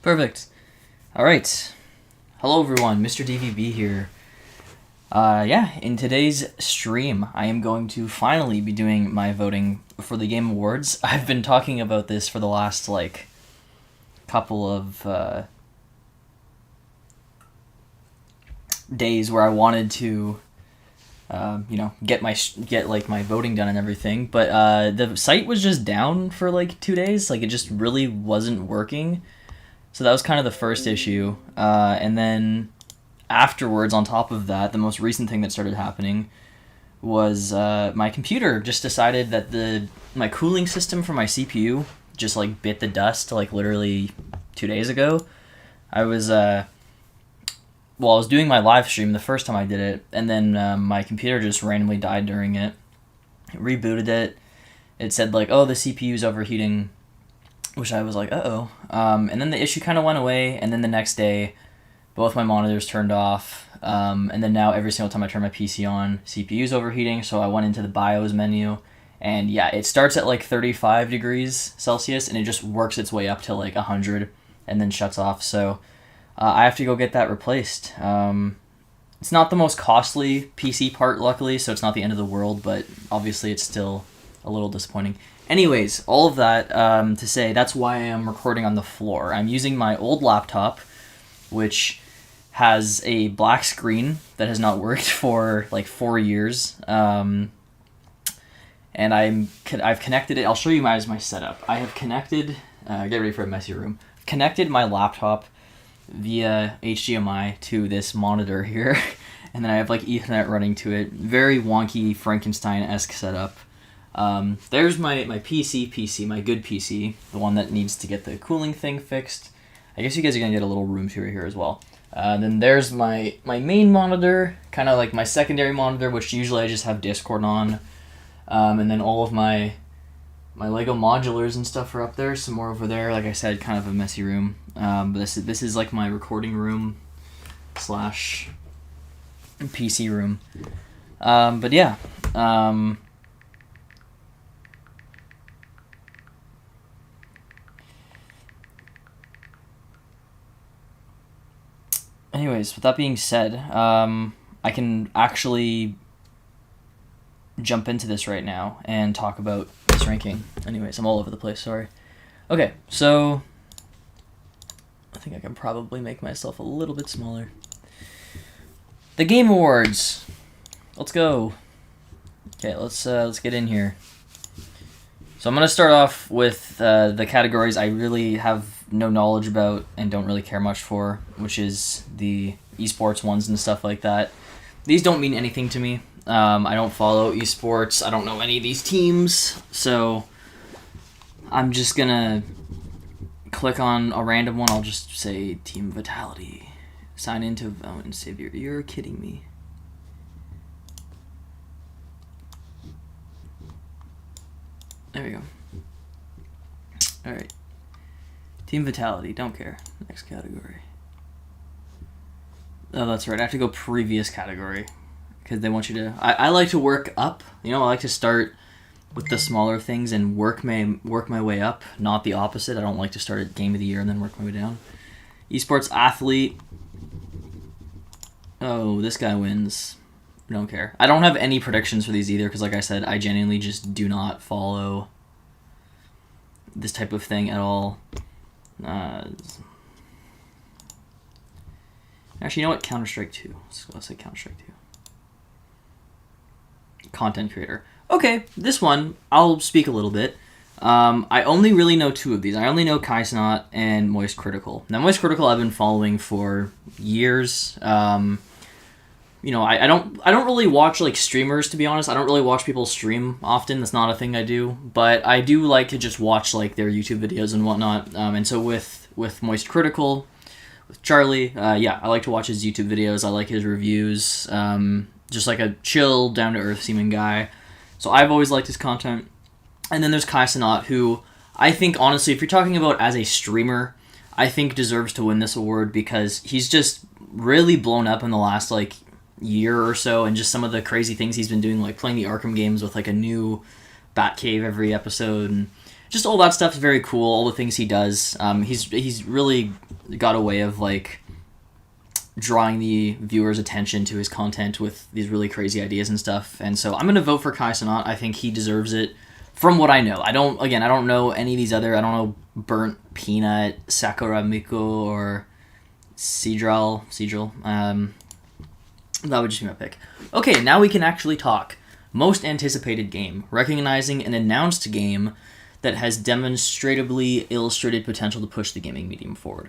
Perfect. All right. Hello, everyone. Mr. DVB here. In today's stream, I am going to finally be doing my voting for the Game Awards. I've been talking about this for the last, couple of days where I wanted to, get my voting done and everything. But the site was just down for, 2 days. It just really wasn't working. So that was kind of the first issue. And then afterwards, on top of that, the most recent thing that started happening was my computer just decided that my cooling system for my CPU just bit the dust literally 2 days ago. I was doing my live stream the first time I did it, and then my computer just randomly died during it. Rebooted it. It said oh, the CPU is overheating, which I was like, uh-oh. And then the issue kind of went away, and then the next day, both my monitors turned off, and then now every single time I turn my PC on, CPU's overheating, so I went into the BIOS menu, and yeah, it starts at 35 degrees Celsius, and it just works its way up to 100, and then shuts off, so I have to go get that replaced. It's not the most costly PC part, luckily, so it's not the end of the world, but obviously it's still a little disappointing. Anyways, all of that to say, that's why I'm recording on the floor. I'm using my old laptop, which has a black screen that has not worked for 4 years. And I've connected it. I'll show you my setup. I have connected, get ready for a messy room, connected my laptop via HDMI to this monitor here. And then I have Ethernet running to it. Very wonky Frankenstein-esque setup. There's my PC, my good PC, the one that needs to get the cooling thing fixed. I guess you guys are going to get a little room tour here as well. Then there's my main monitor, kind of my secondary monitor, which usually I just have Discord on. And then all of my Lego modulars and stuff are up there, some more over there. Like I said, kind of a messy room. But this is my recording room / PC room. But yeah. Anyways, with that being said, I can actually jump into this right now and talk about this ranking. Anyways, I'm all over the place, sorry. Okay, so I think I can probably make myself a little bit smaller. The Game Awards. Let's go. Okay, let's get in here. So I'm going to start off with the categories I really have no knowledge about and don't really care much for, which is the esports ones and stuff like that. These don't mean anything to me. I don't follow esports. I don't know any of these teams, so I'm just going to click on a random one. I'll just say Team Vitality. Sign into Vote and Savior. You're kidding me. There we go. Alright. Team Vitality, don't care. Next category. Oh, that's right. I have to go previous category. Because they want you to... I like to work up. I like to start with the smaller things and work my way up. Not the opposite. I don't like to start at Game of the Year and then work my way down. Esports Athlete. Oh, this guy wins. Don't care. I don't have any predictions for these either, because like I said, I genuinely just do not follow this type of thing at all. Actually, you know what? Counter-Strike 2. Let's say Counter-Strike 2. Content creator. Okay, this one, I'll speak a little bit. I only really know two of these. I only know Kaisnot and Moist Critical. Now, Moist Critical I've been following for years. I don't really watch streamers, to be honest. I don't really watch people stream often. That's not a thing I do. But I do like to just watch their YouTube videos and whatnot. And so with Moist Critical, with Charlie, I like to watch his YouTube videos. I like his reviews. Just a chill, down to earth seeming guy. So I've always liked his content. And then there's Kaisnot, who I think honestly, if you're talking about as a streamer, I think deserves to win this award because he's just really blown up in the last year or so, and just some of the crazy things he's been doing, playing the Arkham games with a new Batcave every episode, and just all that stuff's very cool. All the things he does. He's really got a way of like drawing the viewer's attention to his content with these really crazy ideas and stuff. And so I'm gonna vote for Kai Cenat. I think he deserves it. From what I know, I don't know any of these other. I don't know Burnt Peanut, Sakura Miko, or Seadrill. That would just be my pick. Okay, now we can actually talk. Most anticipated game, recognizing an announced game that has demonstrably illustrated potential to push the gaming medium forward.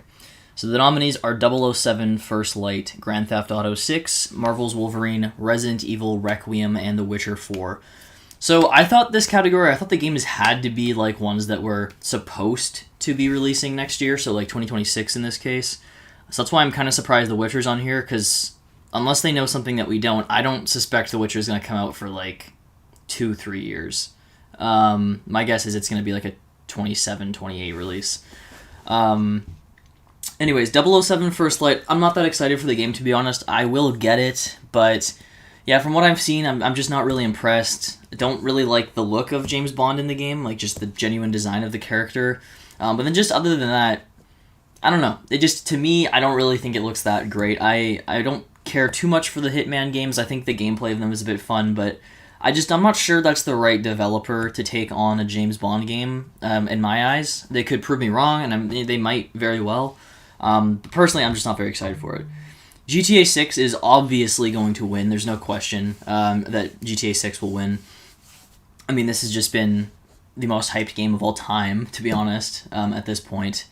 So the nominees are 007 First Light, Grand Theft Auto 6, Marvel's Wolverine, Resident Evil Requiem, and The Witcher 4. So I thought the games had to be like ones that were supposed to be releasing next year, so like 2026 in this case. So that's why I'm kind of surprised The Witcher's on here, because unless they know something that we don't, I don't suspect The Witcher's going to come out for like 2-3 years. My guess is it's going to be like a 27, 28 release. Anyways, 007 First Light, I'm not that excited for the game, to be honest. I will get it, but yeah, from what I've seen, I'm just not really impressed. I don't really like the look of James Bond in the game, like just the genuine design of the character. But then just other than that, I don't know. It just, to me, I don't really think it looks that great. I don't care too much for the Hitman games. I think the gameplay of them is a bit fun, but I'm not sure that's the right developer to take on a James Bond game, in my eyes. They could prove me wrong, and they might very well. Personally, I'm just not very excited for it. GTA 6 is obviously going to win. There's no question that GTA 6 will win. I mean, this has just been the most hyped game of all time, to be honest, at this point.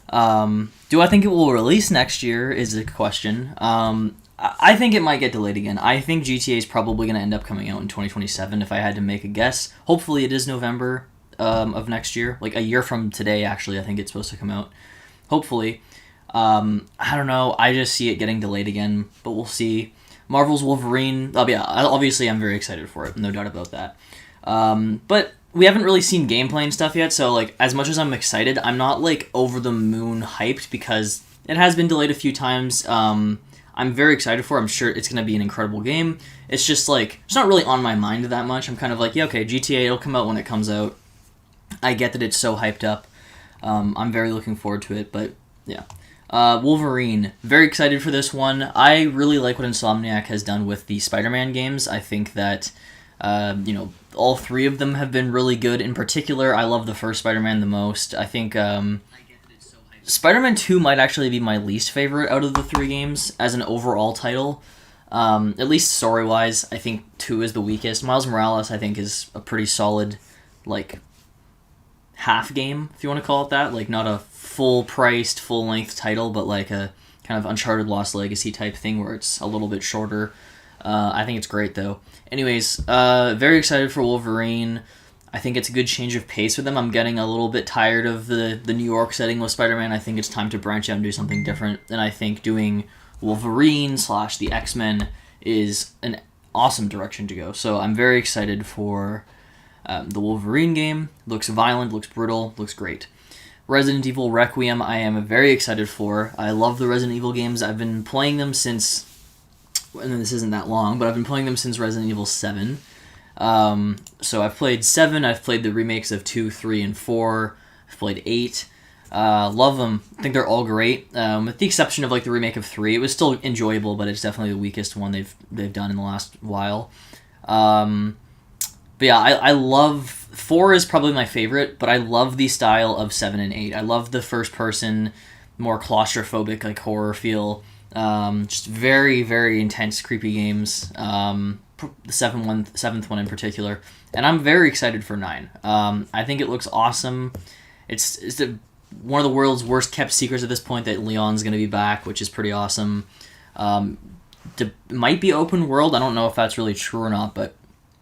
Do I think it will release next year is a question. I think it might get delayed again. I think GTA is probably going to end up coming out in 2027 if I had to make a guess. Hopefully it is November of next year. Like a year from today, actually, I think it's supposed to come out. Hopefully. I don't know. I just see it getting delayed again, but we'll see. Marvel's Wolverine. Obviously I'm very excited for it. No doubt about that. But we haven't really seen gameplay and stuff yet, so like as much as I'm excited, I'm not like over the moon hyped because it has been delayed a few times. I'm very excited for it. I'm sure it's going to be an incredible game. It's just like, it's not really on my mind that much. I'm kind of like, yeah, okay, GTA, it'll come out when it comes out. I get that it's so hyped up. I'm very looking forward to it, but yeah. Wolverine, very excited for this one. I really like what Insomniac has done with the Spider-Man games. I think that, all three of them have been really good. In particular, I love the first Spider-Man the most. I think Spider-Man 2 might actually be my least favorite out of the three games as an overall title. At least story-wise, I think 2 is the weakest. Miles Morales, I think, is a pretty solid, like, half game, if you want to call it that. Like, not a full-priced, full-length title, but like a kind of Uncharted Lost Legacy type thing where it's a little bit shorter. I think it's great, though. Anyways, very excited for Wolverine. I think it's a good change of pace for them. I'm getting a little bit tired of the New York setting with Spider-Man. I think it's time to branch out and do something different. And I think doing Wolverine / the X-Men is an awesome direction to go. So I'm very excited for the Wolverine game. Looks violent, looks brutal, looks great. Resident Evil Requiem I am very excited for. I love the Resident Evil games. I've been playing them since, and this isn't that long, but I've been playing them since Resident Evil 7. So I've played 7, I've played the remakes of 2, 3, and 4, I've played 8. Love them. I think they're all great. With the exception of like the remake of 3, it was still enjoyable, but it's definitely the weakest one they've done in the last while. But yeah, I love 4 is probably my favorite, but I love the style of 7 and 8. I love the first person, more claustrophobic, like horror feel. Just very, very intense, creepy games. The seventh one in particular, and I'm very excited for 9. I think it looks awesome. It's one of the world's worst kept secrets at this point that Leon's going to be back, which is pretty awesome. Might be open world. I don't know if that's really true or not, but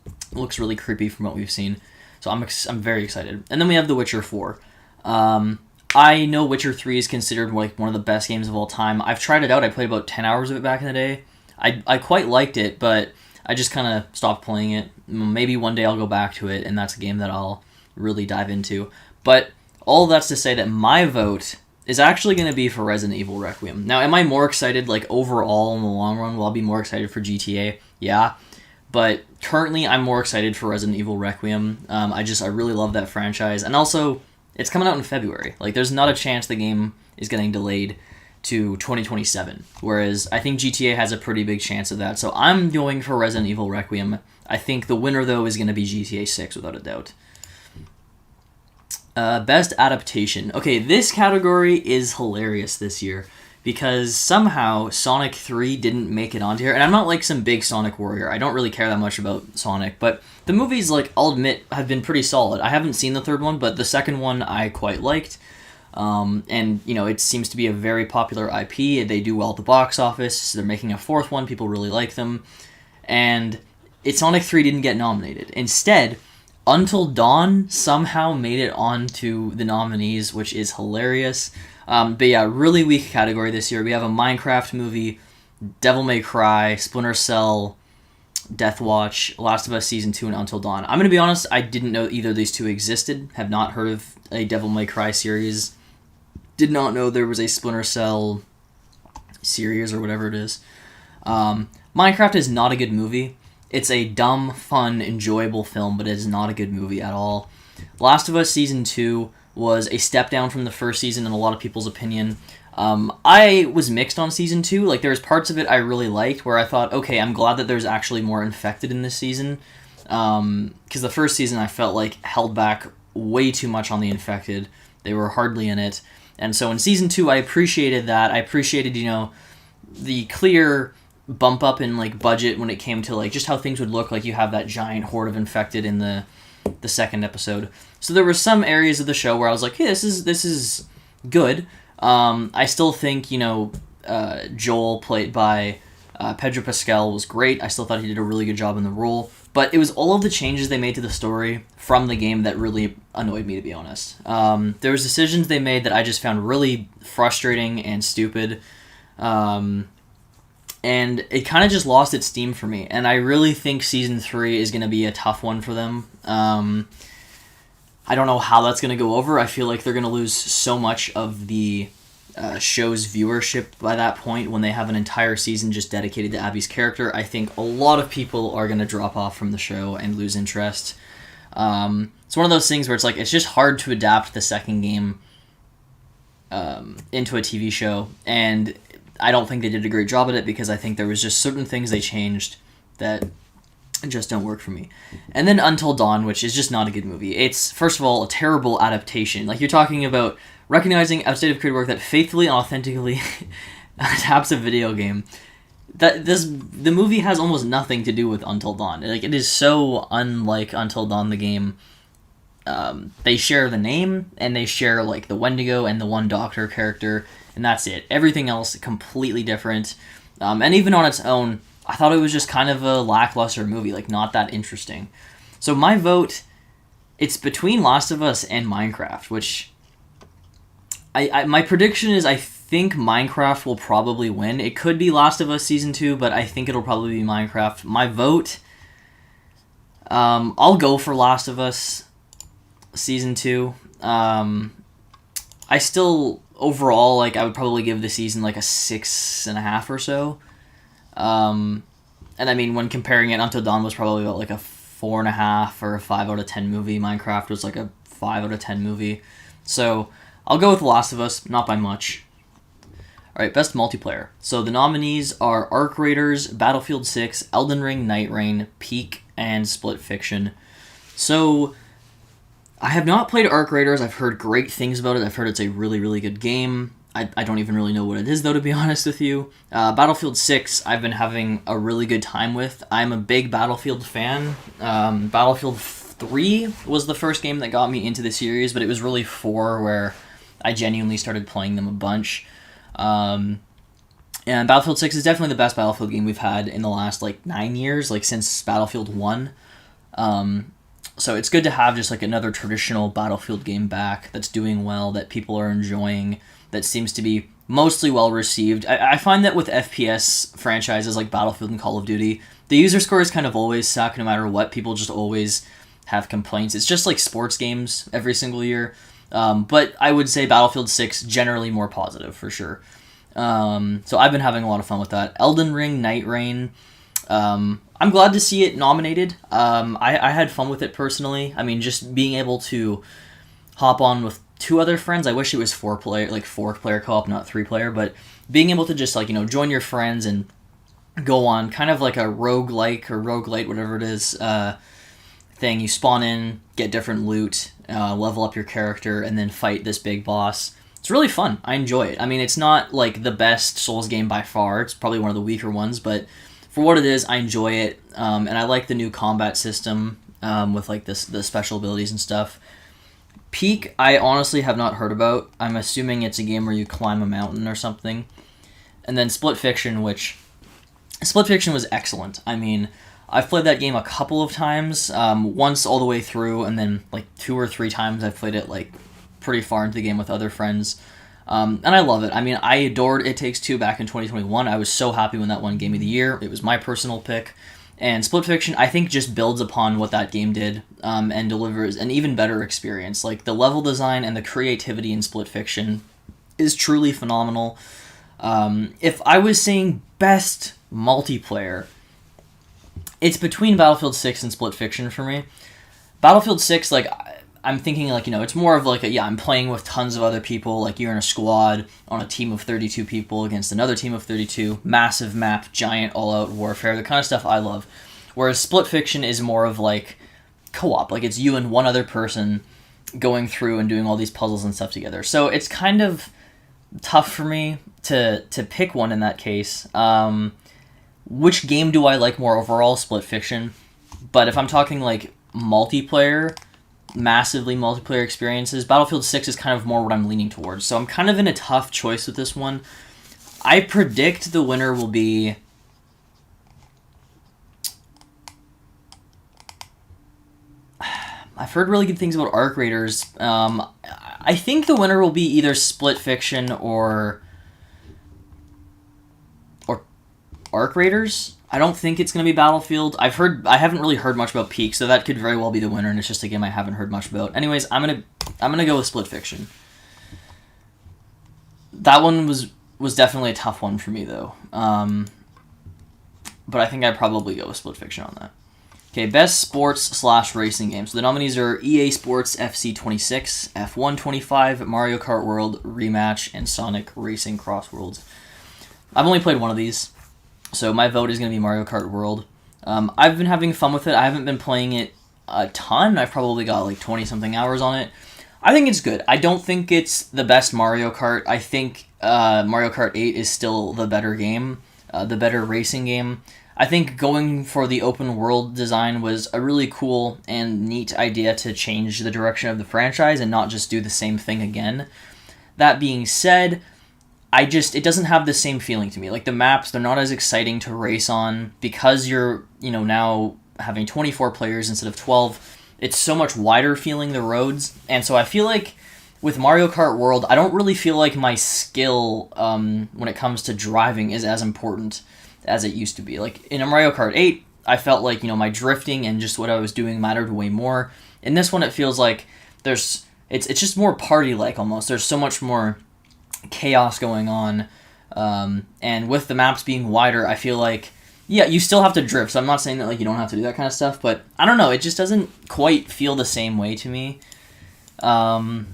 it looks really creepy from what we've seen. So I'm very excited. And then we have The Witcher 4. I know Witcher 3 is considered like one of the best games of all time. I've tried it out. I played about 10 hours of it back in the day. I quite liked it, but I just kind of stopped playing it. Maybe one day I'll go back to it, and that's a game that I'll really dive into. But all that's to say that my vote is actually going to be for Resident Evil Requiem. Now, am I more excited, like, overall in the long run? Will I be more excited for GTA? Yeah. But currently, I'm more excited for Resident Evil Requiem. I really love that franchise, and also it's coming out in February. Like, there's not a chance the game is getting delayed to 2027. Whereas I think GTA has a pretty big chance of that. So I'm going for Resident Evil Requiem. I think the winner, though, is going to be GTA 6 without a doubt. Best adaptation. Okay, this category is hilarious this year because somehow Sonic 3 didn't make it onto here. And I'm not like some big Sonic warrior. I don't really care that much about Sonic, but the movies, like, I'll admit, have been pretty solid. I haven't seen the third one, but the second one I quite liked. And, you know, it seems to be a very popular IP. They do well at the box office. They're making a fourth one. People really like them. And Sonic 3 didn't get nominated. Instead, Until Dawn somehow made it onto the nominees, which is hilarious. But yeah, really weak category this year. We have a Minecraft movie, Devil May Cry, Splinter Cell, Death Watch, Last of Us Season 2, and Until Dawn. I'm going to be honest, I didn't know either of these two existed. Have not heard of a Devil May Cry series. Did not know there was a Splinter Cell series or whatever it is. Minecraft is not a good movie. It's a dumb, fun, enjoyable film, but it is not a good movie at all. Last of Us Season 2 was a step down from the first season in a lot of people's opinion. I was mixed on Season 2. Like, there's parts of it I really liked where I thought, okay, I'm glad that there's actually more infected in this season. Because the first season I felt like held back way too much on the infected. They were hardly in it. And so in Season 2, I appreciated that. I appreciated, you know, the clear bump up in, like, budget when it came to, like, just how things would look. Like, you have that giant horde of infected in the second episode. So there were some areas of the show where I was like, hey, this is good. I still think, you know, Joel, played by Pedro Pascal, was great. I still thought he did a really good job in the role. But it was all of the changes they made to the story from the game that really annoyed me, to be honest. There was decisions they made that I just found really frustrating and stupid. And it kind of just lost its steam for me. And I really think Season 3 is going to be a tough one for them. I don't know how that's going to go over. I feel like they're going to lose so much of the show's viewership by that point when they have an entire season just dedicated to Abby's character. I think a lot of people are going to drop off from the show and lose interest. It's one of those things where it's like, it's just hard to adapt the second game into a TV show. And I don't think they did a great job at it because I think there was just certain things they changed that just don't work for me. And then Until Dawn, which is just not a good movie. It's, first of all, a terrible adaptation. Like, you're talking about recognizing outside of creative work that faithfully and authentically adapts a video game. The movie has almost nothing to do with Until Dawn. Like, it is so unlike Until Dawn, the game. They share the name, and they share, like, the Wendigo and the one doctor character, and that's it. Everything else completely different. And even on its own, I thought it was just kind of a lackluster movie, like, not that interesting. So my vote, it's between Last of Us and Minecraft, which my prediction is I think Minecraft will probably win. It could be Last of Us Season 2, but I think it'll probably be Minecraft. My vote, I'll go for Last of Us Season 2. I still, overall, like, I would probably give the season, like, a 6.5 or so. And I mean, when comparing it, Until Dawn was probably about, like, a 4.5 or a 5 out of 10 movie. Minecraft was, like, a 5 out of 10 movie. So I'll go with The Last of Us, not by much. Alright, best multiplayer. So the nominees are Arc Raiders, Battlefield 6, Elden Ring, Night Rain, Peak, and Split Fiction. So I have not played Arc Raiders. I've heard great things about it. I've heard it's a really, really good game. I don't even really know what it is, though, to be honest with you. Battlefield 6, I've been having a really good time with. I'm a big Battlefield fan. Battlefield 3 was the first game that got me into the series, but it was really 4 where I genuinely started playing them a bunch. And Battlefield 6 is definitely the best Battlefield game we've had in the last, like, 9 years, like, since Battlefield 1. So it's good to have just, like, another traditional Battlefield game back that's doing well, that people are enjoying, that seems to be mostly well-received. I find that with FPS franchises like Battlefield and Call of Duty, the user scores kind of always suck no matter what. People just always have complaints. It's just like sports games every single year. But I would say Battlefield 6 generally more positive, for sure. So I've been having a lot of fun with that. Elden Ring, Night Rain. I I'm glad to see it nominated. I had fun with it personally. I mean, just being able to hop on with two other friends. I wish it was four player co-op, not 3-player, but being able to just join your friends and go on kind of like a roguelike or roguelite, whatever it is, thing. You spawn in, get different loot, level up your character, and then fight this big boss. It's really fun. I enjoy it. I mean, it's not like the best Souls game by far. It's probably one of the weaker ones, but for what it is, I enjoy it. And I like the new combat system with like the special abilities and stuff. Peak, I honestly have not heard about. I'm assuming it's a game where you climb a mountain or something. And then Split Fiction, which Split Fiction was excellent. I mean, I've played that game a couple of times, once all the way through, and then like 2 or 3 times I've played it like pretty far into the game with other friends. And I love it. I mean, I adored It Takes Two back in 2021. I was so happy when that won Game of the Year. It was my personal pick. And Split Fiction, I think, just builds upon what that game did, and delivers an even better experience. Like, the level design and the creativity in Split Fiction is truly phenomenal. If I was saying best multiplayer, it's between Battlefield 6 and Split Fiction for me. Battlefield 6, like, I'm thinking, like, it's more of like I'm playing with tons of other people, like you're in a squad on a team of 32 people against another team of 32, massive map, giant all-out warfare, the kind of stuff I love. Whereas Split Fiction is more of like co-op, like it's you and one other person going through and doing all these puzzles and stuff together. So it's kind of tough for me to pick one in that case. Which game do I like more overall? Split Fiction. But if I'm talking like multiplayer, massively multiplayer experiences, Battlefield 6 is kind of more what I'm leaning towards. So I'm kind of in a tough choice with this one. I predict the winner will be... I've heard really good things about Arc Raiders. I think the winner will be either Split Fiction or Arc Raiders. I don't think it's going to be Battlefield. I haven't really heard much about Peak, so that could very well be the winner, and it's just a game I haven't heard much about. Anyways, I'm gonna go with Split Fiction. That one was definitely a tough one for me, though. But I think I'd probably go with Split Fiction on that. Okay, best sports/racing game. So the nominees are EA Sports FC 26, F1 25, Mario Kart World Rematch, and Sonic Racing Cross Worlds. I've only played one of these, so my vote is going to be Mario Kart World. I've been having fun with it. I haven't been playing it a ton. I've probably got like 20-something hours on it. I think it's good. I don't think it's the best Mario Kart. I think Mario Kart 8 is still the better game, the better racing game. I think going for the open world design was a really cool and neat idea to change the direction of the franchise and not just do the same thing again. That being said, it doesn't have the same feeling to me. Like, the maps, they're not as exciting to race on because you're, now having 24 players instead of 12. It's so much wider feeling, the roads. And so I feel like with Mario Kart World, I don't really feel like my skill when it comes to driving is as important as it used to be. Like, in a Mario Kart 8, I felt like, my drifting and just what I was doing mattered way more. In this one, it feels like it's just more party-like almost. There's so much more chaos going on, and with the maps being wider, I feel like, yeah, you still have to drift, so I'm not saying that like you don't have to do that kind of stuff, but I don't know, it just doesn't quite feel the same way to me. So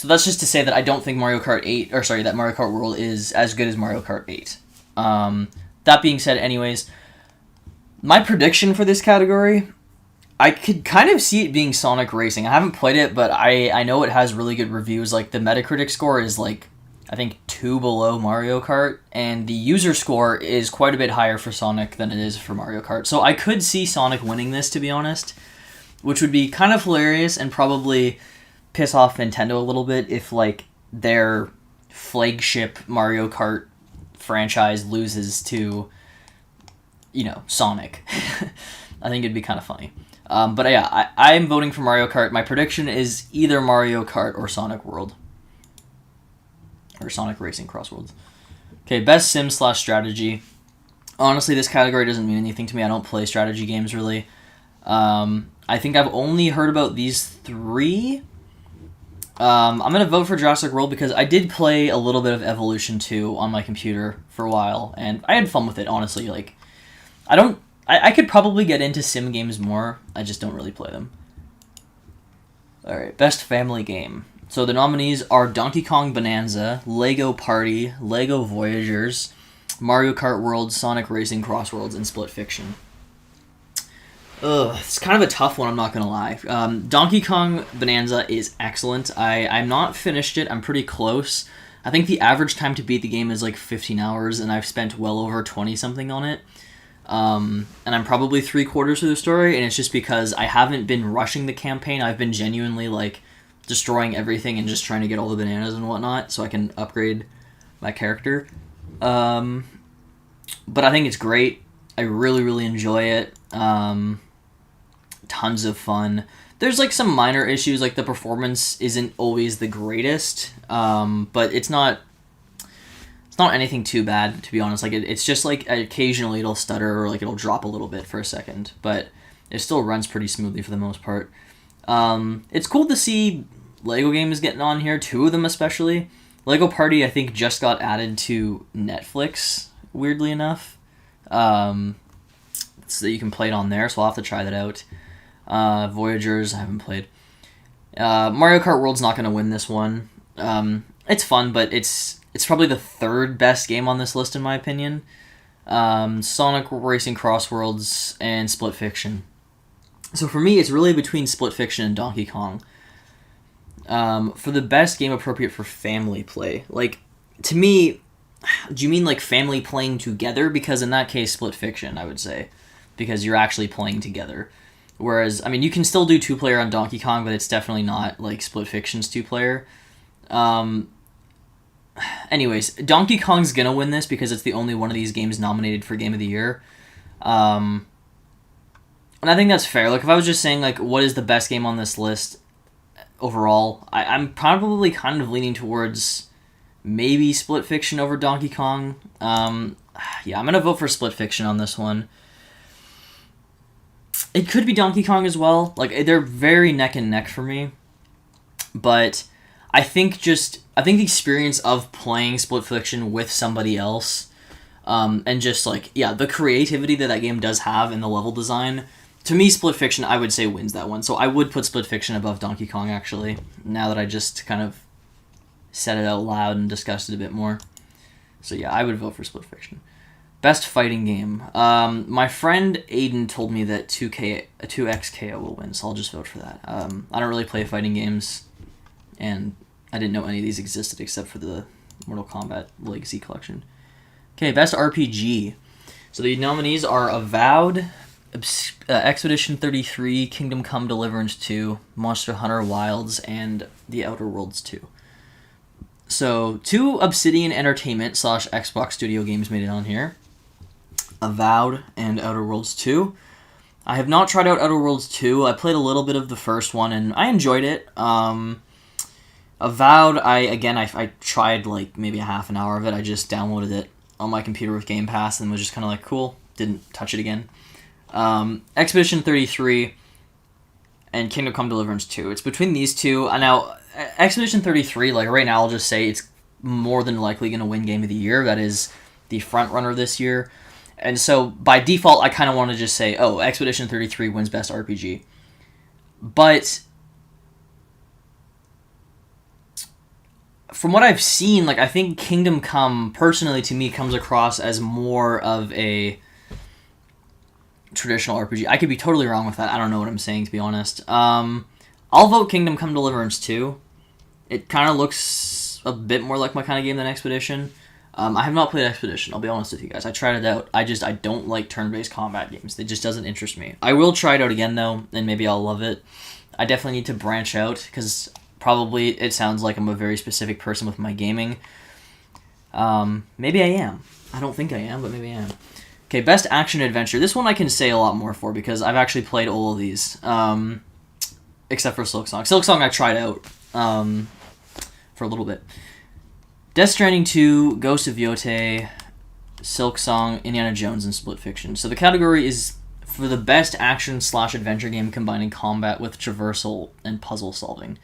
that's just to say that I don't think that Mario Kart World is as good as Mario Kart 8. That being said, anyways, my prediction for this category, I could kind of see it being Sonic Racing. I haven't played it, but I know it has really good reviews. Like, the Metacritic score is, like, I think 2 below Mario Kart, and the user score is quite a bit higher for Sonic than it is for Mario Kart. So I could see Sonic winning this, to be honest, which would be kind of hilarious and probably piss off Nintendo a little bit if, like, their flagship Mario Kart franchise loses to, Sonic. I think it'd be kind of funny. But yeah, I'm voting for Mario Kart. My prediction is either Mario Kart or Sonic World. Or Sonic Racing Cross Worlds. Okay, best sim/strategy. Honestly, this category doesn't mean anything to me. I don't play strategy games, really. I think I've only heard about these 3. I'm going to vote for Jurassic World because I did play a little bit of Evolution 2 on my computer for a while, and I had fun with it, honestly. Like, I don't I could probably get into sim games more. I just don't really play them. Alright, best family game. So the nominees are Donkey Kong Bonanza, Lego Party, Lego Voyagers, Mario Kart World, Sonic Racing Cross Worlds, and Split Fiction. Ugh, it's kind of a tough one, I'm not gonna lie. Donkey Kong Bonanza is excellent. I'm not finished it, I'm pretty close. I think the average time to beat the game is like 15 hours, and I've spent well over 20-something on it. And I'm probably 3/4 through the story, and it's just because I haven't been rushing the campaign. I've been genuinely, like, destroying everything and just trying to get all the bananas and whatnot so I can upgrade my character. But I think it's great. I really, really enjoy it. Tons of fun. There's like some minor issues, like the performance isn't always the greatest, but it's not anything too bad, to be honest. Like it's just like occasionally it'll stutter or like it'll drop a little bit for a second, but it still runs pretty smoothly for the most part. It's cool to see Lego games getting on here, 2 of them especially. Lego Party, I think, just got added to Netflix, weirdly enough. So that you can play it on there, so I'll have to try that out. Voyagers, I haven't played. Mario Kart World's not going to win this one. It's fun, but it's probably the 3rd best game on this list, in my opinion. Sonic Racing Cross Worlds and Split Fiction. So for me, it's really between Split Fiction and Donkey Kong. For the best game appropriate for family play, like, to me, do you mean like family playing together? Because in that case, Split Fiction, I would say, because you're actually playing together. Whereas, I mean, you can still do 2-player on Donkey Kong, but it's definitely not like Split Fiction's 2-player. Anyways, Donkey Kong's gonna win this because it's the only one of these games nominated for Game of the Year. And I think that's fair. Like, if I was just saying, like, what is the best game on this list overall, I'm probably kind of leaning towards maybe Split Fiction over Donkey Kong. Yeah, I'm gonna vote for Split Fiction on this one. It could be Donkey Kong as well. Like, they're very neck and neck for me. But I think the experience of playing Split Fiction with somebody else, and just, like, yeah, the creativity that game does have and the level design, to me, Split Fiction, I would say, wins that one. So I would put Split Fiction above Donkey Kong, actually, now that I just kind of said it out loud and discussed it a bit more. So yeah, I would vote for Split Fiction. Best fighting game. My friend Aiden told me that 2XKO will win, so I'll just vote for that. I don't really play fighting games, and I didn't know any of these existed except for the Mortal Kombat Legacy Collection. Okay, best RPG. So the nominees are Avowed, Expedition 33, Kingdom Come Deliverance 2, Monster Hunter Wilds, and The Outer Worlds 2. So, 2 Obsidian Entertainment / Xbox Studio games made it on here. Avowed and Outer Worlds 2. I have not tried out Outer Worlds 2. I played a little bit of the first one, and I enjoyed it. Avowed, I tried like maybe a half an hour of it. I just downloaded it on my computer with Game Pass and was just kind of like, cool. Didn't touch it again. Expedition 33 and Kingdom Come Deliverance 2. It's between these two. Now, Expedition 33, like right now, I'll just say it's more than likely going to win Game of the Year. That is the front runner this year. And so, by default, I kind of want to just say, oh, Expedition 33 wins Best RPG. But from what I've seen, like, I think Kingdom Come, personally, to me, comes across as more of a traditional RPG. I could be totally wrong with that. I don't know what I'm saying, to be honest. I'll vote Kingdom Come Deliverance 2. It kind of looks a bit more like my kind of game than Expedition. I have not played Expedition, I'll be honest with you guys. I tried it out. I don't like turn-based combat games. It just doesn't interest me. I will try it out again, though, and maybe I'll love it. I definitely need to branch out, because probably it sounds like I'm a very specific person with my gaming. Maybe I am. I don't think I am, but maybe I am. Okay, Best Action Adventure. This one I can say a lot more for, because I've actually played all of these, except for Silksong. Silksong I tried out for a little bit. Death Stranding 2, Ghost of Yotei, Silksong, Indiana Jones, and Split Fiction. So the category is for the best action/adventure game combining combat with traversal and puzzle solving.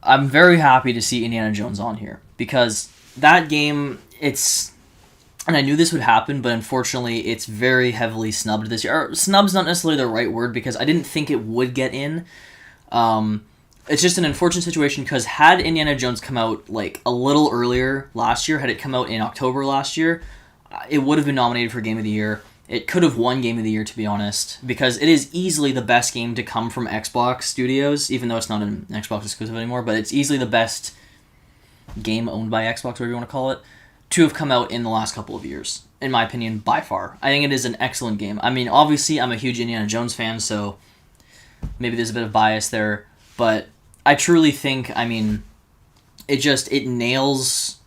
I'm very happy to see Indiana Jones on here, because that game, it's and I knew this would happen, but unfortunately it's very heavily snubbed this year. Or, snub's not necessarily the right word, because I didn't think it would get in. It's just an unfortunate situation, because had Indiana Jones come out like a little earlier last year, had it come out in October last year, it would have been nominated for Game of the Year. It could have won Game of the Year, to be honest, because it is easily the best game to come from Xbox Studios, even though it's not an Xbox exclusive anymore, but it's easily the best game owned by Xbox, whatever you want to call it, to have come out in the last couple of years, in my opinion, by far. I think it is an excellent game. I mean, obviously, I'm a huge Indiana Jones fan, so maybe there's a bit of bias there, but I truly think, I mean, it nails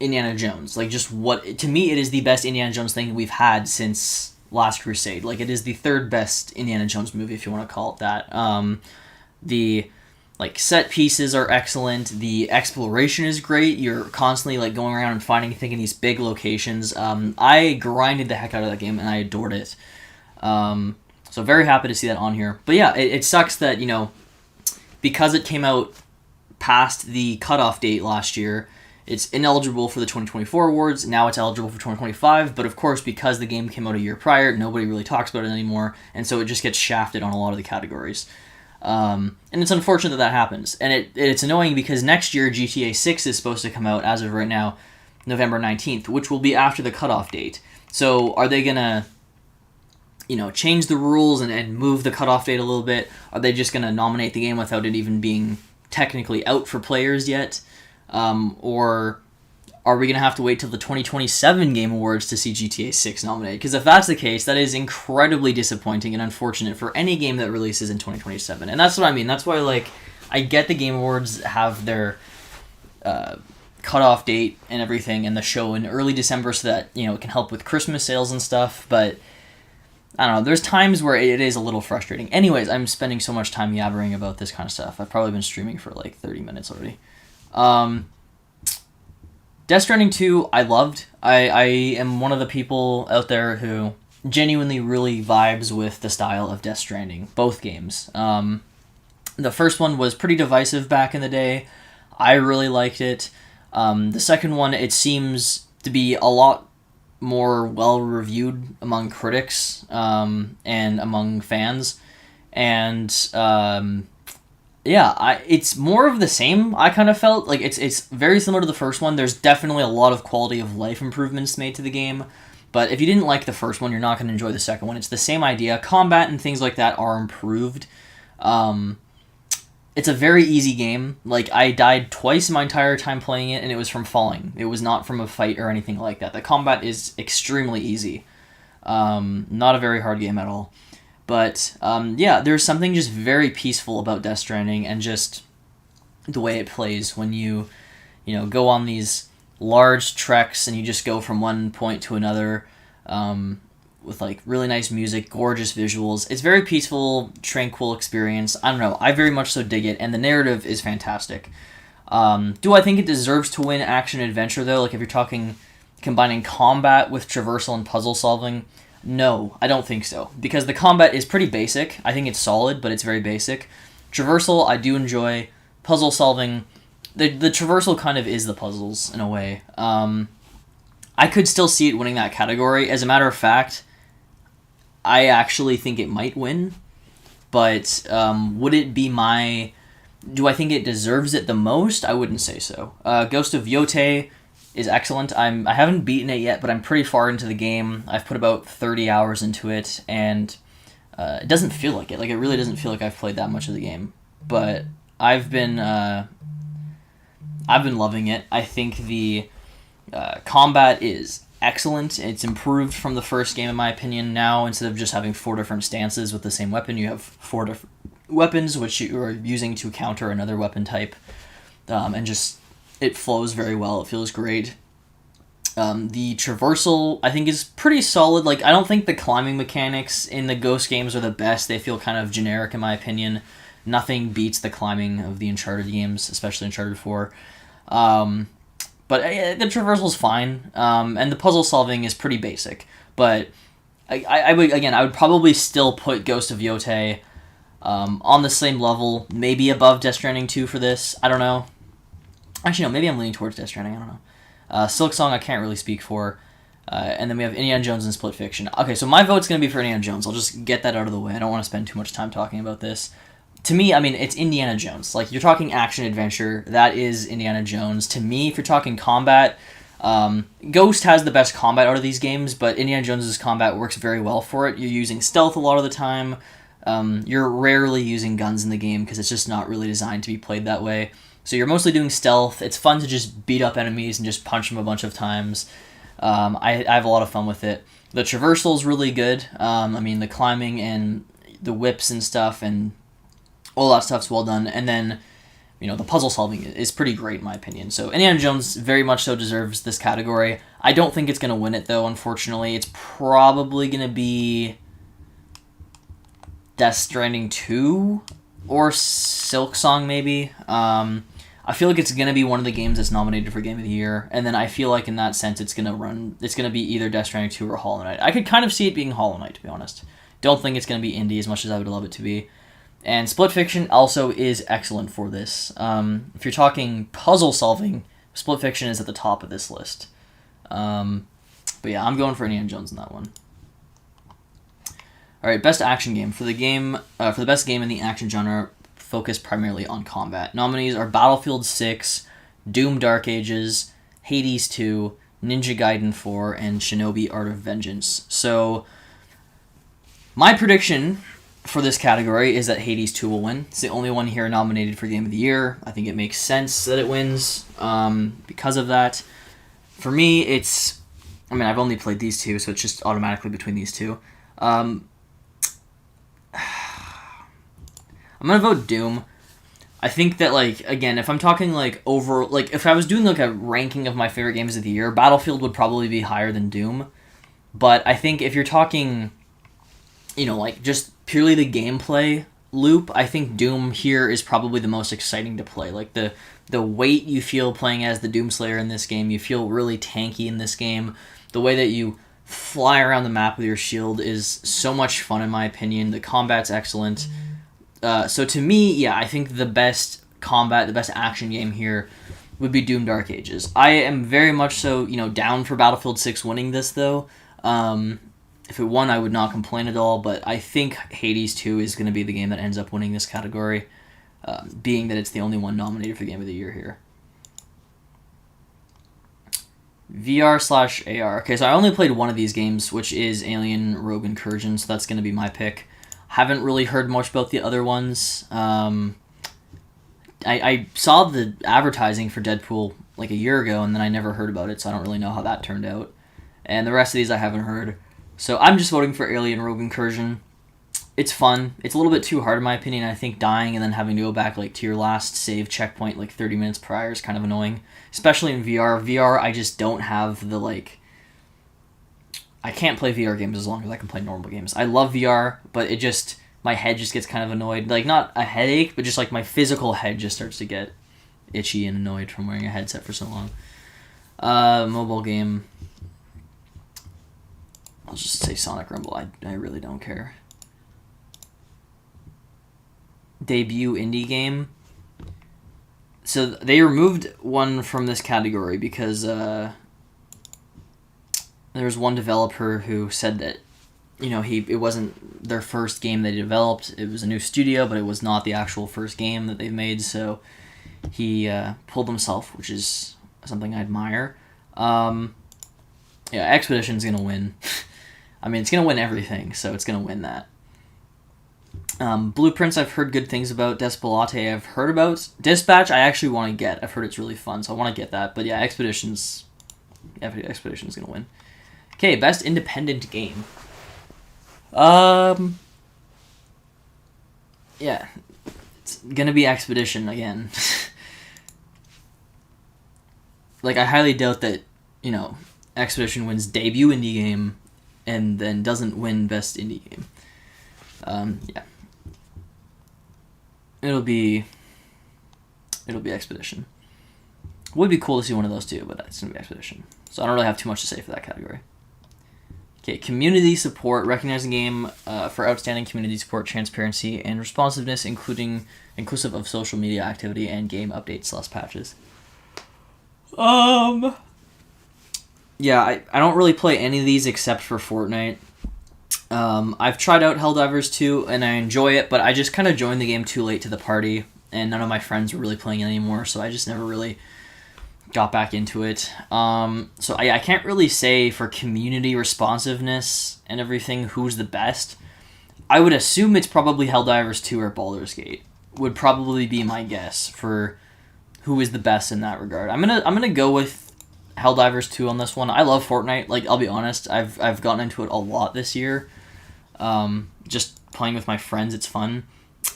Indiana Jones. Like, just what, to me, it is the best Indiana Jones thing we've had since Last Crusade. Like, it is the third best Indiana Jones movie, if you want to call it that. The like set pieces are excellent. The exploration is great. You're constantly like going around and finding things in these big locations. I grinded the heck out of that game and I adored it. So very happy to see that on here. But yeah, it sucks that, you know, because it came out past the cutoff date last year, it's ineligible for the 2024 awards. Now it's eligible for 2025. But of course, because the game came out a year prior, nobody really talks about it anymore. And so it just gets shafted on a lot of the categories. And it's unfortunate that happens. And it's annoying because next year GTA 6 is supposed to come out, as of right now, November 19th, which will be after the cutoff date. So are they going to, you know, change the rules and move the cutoff date a little bit? Are they just going to nominate the game without it even being technically out for players yet? Or are we going to have to wait till the 2027 Game Awards to see GTA 6 nominated? Because if that's the case, that is incredibly disappointing and unfortunate for any game that releases in 2027. And that's what I mean. That's why, like, I get the Game Awards have their cutoff date and everything and the show in early December so that, you know, it can help with Christmas sales and stuff. But, I don't know, there's times where it is a little frustrating. Anyways, I'm spending so much time yabbering about this kind of stuff. I've probably been streaming for, like, 30 minutes already. Death Stranding 2, I loved. I am one of the people out there who genuinely really vibes with the style of Death Stranding, both games. The first one was pretty divisive back in the day. I really liked it. The second one, it seems to be a lot more well-reviewed among critics and among fans. And yeah, it's more of the same. I kind of felt like it's very similar to the first one. There's definitely a lot of quality of life improvements made to the game, but if you didn't like the first one, you're not going to enjoy the second one. It's the same idea. Combat and things like that are improved. It's a very easy game. Like, I died twice my entire time playing it, and it was from falling. It was not from a fight or anything like that. The combat is extremely easy. Not a very hard game at all. But, yeah, there's something just very peaceful about Death Stranding and just the way it plays when you know, go on these large treks and you just go from one point to another with, like, really nice music, gorgeous visuals. It's very peaceful, tranquil experience. I don't know. I very much so dig it, and the narrative is fantastic. Do I think it deserves to win action-adventure, though? Like, if you're talking combining combat with traversal and puzzle solving, no, I don't think so. Because the combat is pretty basic. I think it's solid, but it's very basic. Traversal, I do enjoy. Puzzle solving, the traversal kind of is the puzzles, in a way. I could still see it winning that category. As a matter of fact, I actually think it might win. But would it be my... Do I think it deserves it the most? I wouldn't say so. Ghost of Yotei is excellent. I haven't beaten it yet, but I'm pretty far into the game. I've put about 30 hours into it, and it doesn't feel like it. Like, it really doesn't feel like I've played that much of the game. But I've been loving it. I think the combat is excellent. It's improved from the first game, in my opinion. Now, instead of just having 4 different stances with the same weapon, you have 4 different weapons which you are using to counter another weapon type. And just, it flows very well. It feels great. The traversal, I think, is pretty solid. Like, I don't think the climbing mechanics in the Ghost games are the best. They feel kind of generic, in my opinion. Nothing beats the climbing of the Uncharted games, especially Uncharted 4. But the traversal's fine, and the puzzle solving is pretty basic. But I would probably still put Ghost of Yotei on the same level, maybe above Death Stranding 2 for this. I don't know. Actually, no, maybe I'm leaning towards Death Stranding. I don't know. Silksong I can't really speak for. And then we have Indiana Jones and Split Fiction. Okay, so my vote's going to be for Indiana Jones. I'll just get that out of the way. I don't want to spend too much time talking about this. To me, I mean, it's Indiana Jones. Like, you're talking action-adventure. That is Indiana Jones. To me, if you're talking combat, Ghost has the best combat out of these games, but Indiana Jones' combat works very well for it. You're using stealth a lot of the time. You're rarely using guns in the game because it's just not really designed to be played that way. So you're mostly doing stealth. It's fun to just beat up enemies and just punch them a bunch of times. I have a lot of fun with it. The traversal is really good. I mean, the climbing and the whips and stuff and all that stuff's well done. And then, you know, the puzzle solving is pretty great in my opinion. So Indiana Jones very much so deserves this category. I don't think it's going to win it, though, unfortunately. It's probably going to be Death Stranding 2 or Silksong, maybe. I feel like it's going to be one of the games that's nominated for Game of the Year, and then I feel like in that sense it's going to be either Death Stranding 2 or Hollow Knight. I could kind of see it being Hollow Knight, to be honest. Don't think it's going to be indie as much as I would love it to be. And Split Fiction also is excellent for this. If you're talking puzzle solving, Split Fiction is at the top of this list. But yeah, I'm going for Indiana Jones in that one. All right, best action game. For the best game in the action genre, focused primarily on combat. Nominees are Battlefield 6, Doom Dark Ages, Hades 2, Ninja Gaiden 4, and Shinobi Art of Vengeance. So, my prediction for this category is that Hades 2 will win. It's the only one here nominated for Game of the Year. I think it makes sense that it wins because of that. For me, I've only played these two, so it's just automatically between these two. I'm gonna vote Doom. I think that, like, again, if I'm talking, like, if I was doing, like, a ranking of my favorite games of the year, Battlefield would probably be higher than Doom. But I think if you're talking, you know, like, just purely the gameplay loop, I think Doom here is probably the most exciting to play. Like, the weight you feel playing as the Doomslayer in this game, you feel really tanky in this game. The way that you fly around the map with your shield is so much fun, in my opinion. The combat's excellent. So to me, yeah, I think the best combat, the best action game here would be Doom Dark Ages. I am very much so, you know, down for Battlefield 6 winning this, though. If it won, I would not complain at all, but I think Hades 2 is going to be the game that ends up winning this category, being that it's the only one nominated for Game of the Year here. VR/AR. Okay, so I only played one of these games, which is Alien Rogue Incursion, so that's going to be my pick. Haven't really heard much about the other ones. I saw the advertising for Deadpool like a year ago, and then I never heard about it, so I don't really know how that turned out. And the rest of these I haven't heard. So I'm just voting for Alien Rogue Incursion. It's fun. It's a little bit too hard in my opinion. I think dying and then having to go back like to your last save checkpoint like 30 minutes prior is kind of annoying. Especially in VR. VR, I just don't have the like... I can't play VR games as long as I can play normal games. I love VR, but it just... my head just gets kind of annoyed. Like, not a headache, but just like my physical head just starts to get itchy and annoyed from wearing a headset for so long. Mobile game... I'll just say Sonic Rumble. I really don't care. Debut indie game. So they removed one from this category because there was one developer who said that, you know, it wasn't their first game they developed. It was a new studio, but it was not the actual first game that they've made. So he pulled himself, which is something I admire. Yeah, Expedition's gonna win. I mean, it's going to win everything, so it's going to win that. Blueprints, I've heard good things about. Despelate, I've heard about. Dispatch, I actually want to get. I've heard it's really fun, so I want to get that. But yeah, Expedition's going to win. Okay, best independent game. Yeah, it's going to be Expedition again. Like, I highly doubt that, you know, Expedition wins debut indie game and then doesn't win best indie game. Yeah. It'll be Expedition. Would be cool to see one of those too, but it's going to be Expedition. So I don't really have too much to say for that category. Okay, community support, recognizing game for outstanding community support, transparency, and responsiveness, inclusive of social media activity and game updates / patches. Yeah, I don't really play any of these except for Fortnite. I've tried out Helldivers 2, and I enjoy it, but I just kind of joined the game too late to the party, and none of my friends were really playing it anymore, so I just never really got back into it. So I can't really say for community responsiveness and everything who's the best. I would assume it's probably Helldivers 2 or Baldur's Gate. Would probably be my guess for who is the best in that regard. I'm gonna go with Helldivers 2 on this one. I love Fortnite. Like, I'll be honest, I've gotten into it a lot this year. Just playing with my friends, it's fun.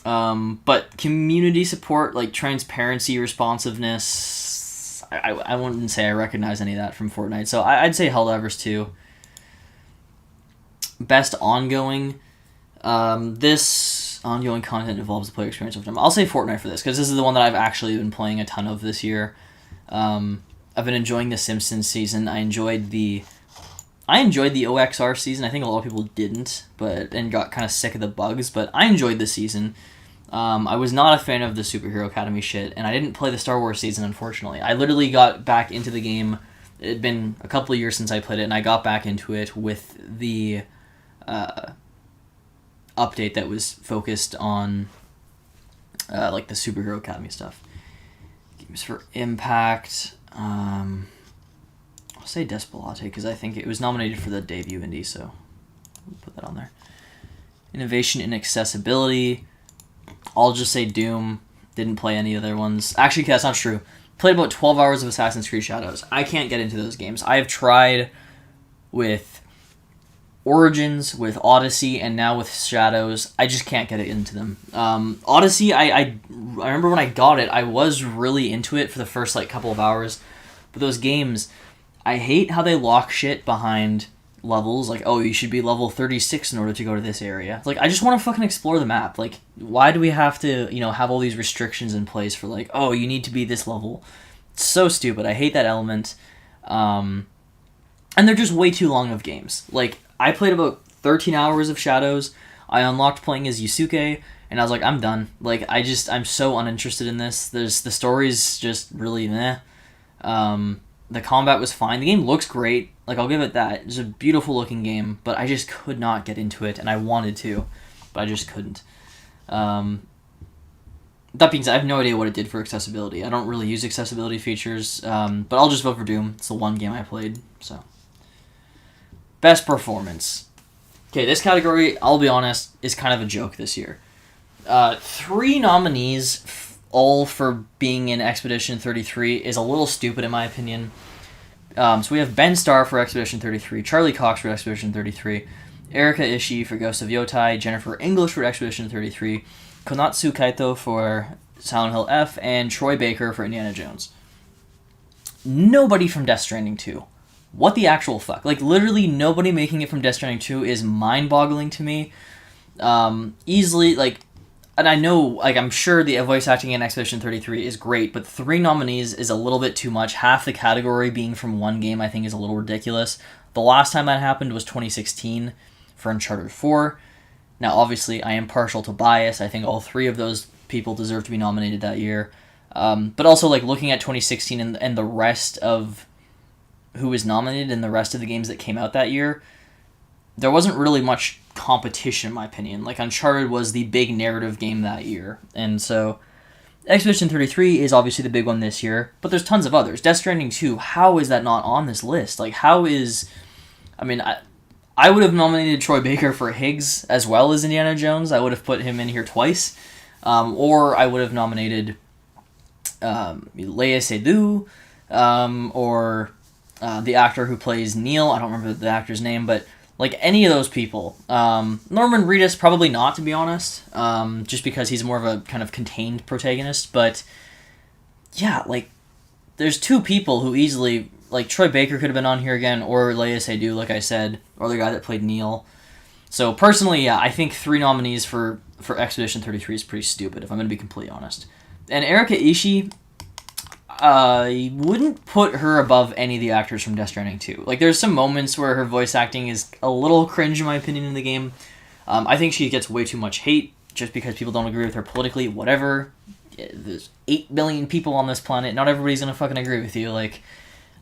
But community support, like transparency, responsiveness, I wouldn't say I recognize any of that from Fortnite. So I'd say Helldivers 2. Best ongoing. This ongoing content involves the player experience over time. I'll say Fortnite for this, because this is the one that I've actually been playing a ton of this year. I've been enjoying the Simpsons season. I enjoyed the OXR season. I think a lot of people didn't, and got kind of sick of the bugs, but I enjoyed the season. I was not a fan of the Superhero Academy shit, and I didn't play the Star Wars season, unfortunately. I literally got back into the game. It had been a couple of years since I played it, and I got back into it with the update that was focused on like the Superhero Academy stuff. Games for Impact. I'll say Despelote because I think it was nominated for the debut indie, so I'll put that on there. Innovation in accessibility. I'll just say Doom. Didn't play any other ones. Actually, that's not true. Played about 12 hours of Assassin's Creed Shadows. I can't get into those games. I have tried with Origins, with Odyssey, and now with Shadows. I just can't get into them. Odyssey, I remember when I got it, I was really into it for the first like couple of hours. But those games, I hate how they lock shit behind levels. Like, oh, you should be level 36 in order to go to this area. Like, I just want to fucking explore the map. Like, why do we have to, have all these restrictions in place for like, oh, you need to be this level? It's so stupid. I hate that element. And they're just way too long of games. Like, I played about 13 hours of Shadows. I unlocked playing as Yusuke, and I was like, I'm done. Like, I'm so uninterested in this. The story's just really meh. The combat was fine. The game looks great. Like, I'll give it that. It's a beautiful looking game, but I just could not get into it, and I wanted to, but I just couldn't. That being said, I have no idea what it did for accessibility. I don't really use accessibility features, but I'll just vote for Doom. It's the one game I played, so. Best performance. Okay, this category, I'll be honest, is kind of a joke this year. 3 nominees, all for being in Expedition 33, is a little stupid in my opinion. So we have Ben Starr for Expedition 33, Charlie Cox for Expedition 33, Erika Ishii for Ghost of Yotai, Jennifer English for Expedition 33, Konatsu Kaito for Silent Hill F, and Troy Baker for Indiana Jones. Nobody from Death Stranding 2. What the actual fuck? Like, literally nobody making it from Death Stranding 2 is mind-boggling to me. Easily, like, and I know, like, I'm sure the voice acting in Expedition 33 is great, but 3 nominees is a little bit too much. Half the category being from one game I think is a little ridiculous. The last time that happened was 2016 for Uncharted 4. Now, obviously, I am partial to bias. I think all 3 of those people deserve to be nominated that year. But also, like, looking at 2016 and the rest of who was nominated in the rest of the games that came out that year, there wasn't really much competition in my opinion. Like, Uncharted was the big narrative game that year, and so Expedition 33 is obviously the big one this year, but there's tons of others. Death Stranding 2, how is that not on this list? Like, how is... I mean, I would have nominated Troy Baker for Higgs as well as Indiana Jones. I would have put him in here twice. Or I would have nominated Léa Seydoux, or the actor who plays Neil. I don't remember the actor's name, but like any of those people. Norman Reedus, probably not, to be honest, just because he's more of a kind of contained protagonist. But yeah, like, there's 2 people who easily, like, Troy Baker could have been on here again, or Léa Seydoux, like I said, or the guy that played Neil. So personally, yeah, I think 3 nominees for Expedition 33 is pretty stupid, if I'm going to be completely honest. And Erika Ishii, I wouldn't put her above any of the actors from Death Stranding 2. Like, there's some moments where her voice acting is a little cringe, in my opinion, in the game. I think she gets way too much hate just because people don't agree with her politically. Whatever. There's 8 billion people on this planet. Not everybody's gonna fucking agree with you. Like,